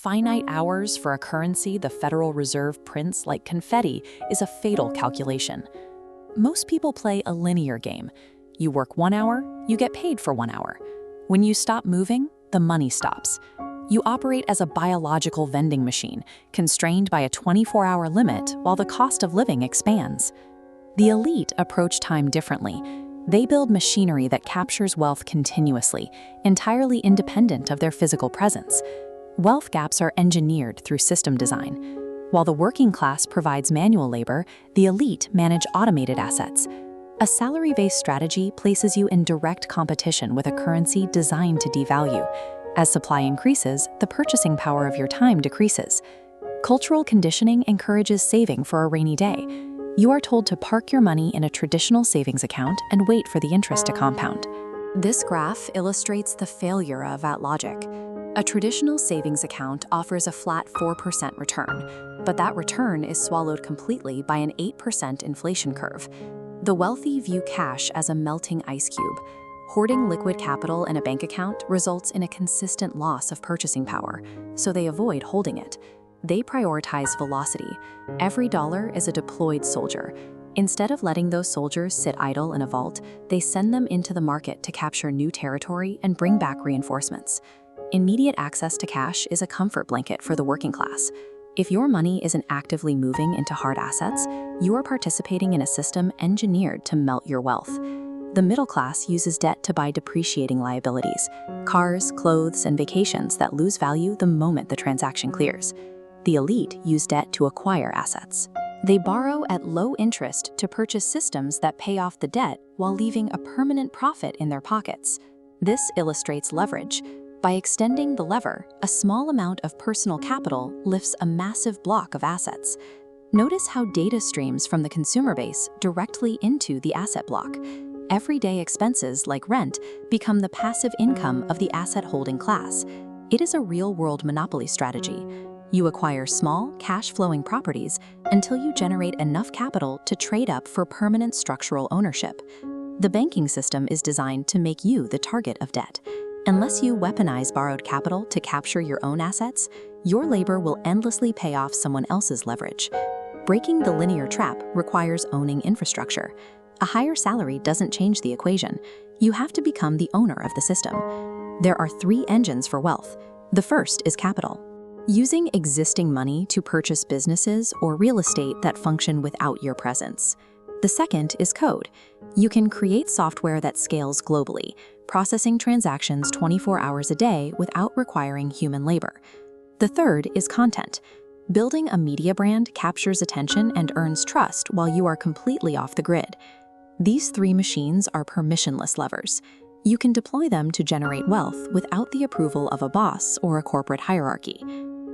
finite hours for a currency the Federal Reserve prints like confetti is a fatal calculation. Most people play a linear game. You work 1 hour, you get paid for 1 hour. When you stop moving, the money stops. You operate as a biological vending machine, constrained by a 24-hour limit while the cost of living expands. The elite approach time differently. They build machinery that captures wealth continuously, entirely independent of their physical presence. Wealth gaps are engineered through system design. While the working class provides manual labor, the elite manage automated assets. A salary-based strategy places you in direct competition with a currency designed to devalue. As supply increases, the purchasing power of your time decreases. Cultural conditioning encourages saving for a rainy day. You are told to park your money in a traditional savings account and wait for the interest to compound. This graph illustrates the failure of that logic. A traditional savings account offers a flat 4% return, but that return is swallowed completely by an 8% inflation curve. The wealthy view cash as a melting ice cube. Hoarding liquid capital in a bank account results in a consistent loss of purchasing power, so they avoid holding it. They prioritize velocity. Every dollar is a deployed soldier. Instead of letting those soldiers sit idle in a vault, they send them into the market to capture new territory and bring back reinforcements. Immediate access to cash is a comfort blanket for the working class. If your money isn't actively moving into hard assets, you are participating in a system engineered to melt your wealth. The middle class uses debt to buy depreciating liabilities, cars, clothes, and vacations that lose value the moment the transaction clears. The elite use debt to acquire assets. They borrow at low interest to purchase systems that pay off the debt while leaving a permanent profit in their pockets. This illustrates leverage. By extending the lever, a small amount of personal capital lifts a massive block of assets. Notice how data streams from the consumer base directly into the asset block. Everyday expenses like rent become the passive income of the asset-holding class. It is a real-world monopoly strategy. You acquire small, cash-flowing properties until you generate enough capital to trade up for permanent structural ownership. The banking system is designed to make you the target of debt. Unless you weaponize borrowed capital to capture your own assets, your labor will endlessly pay off someone else's leverage. Breaking the linear trap requires owning infrastructure. A higher salary doesn't change the equation. You have to become the owner of the system. There are 3 engines for wealth. The first is capital. Using existing money to purchase businesses or real estate that function without your presence. The second is code. You can create software that scales globally, processing transactions 24 hours a day without requiring human labor. The third is content. Building a media brand captures attention and earns trust while you are completely off the grid. These 3 machines are permissionless levers. You can deploy them to generate wealth without the approval of a boss or a corporate hierarchy.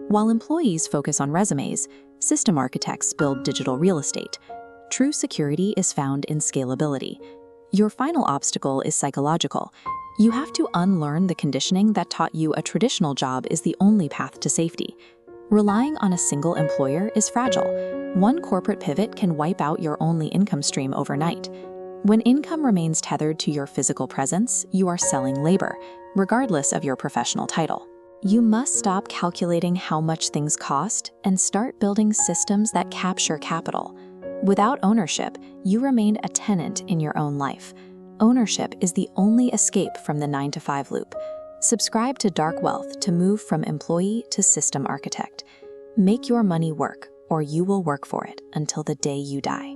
While employees focus on resumes, system architects build digital real estate. True security is found in scalability. Your final obstacle is psychological. You have to unlearn the conditioning that taught you a traditional job is the only path to safety. Relying on a single employer is fragile. One corporate pivot can wipe out your only income stream overnight. When income remains tethered to your physical presence, you are selling labor, regardless of your professional title. You must stop calculating how much things cost and start building systems that capture capital. Without ownership, you remain a tenant in your own life. Ownership is the only escape from the 9-to-5 loop. Subscribe to Dark Wealth to move from employee to system architect. Make your money work, or you will work for it until the day you die.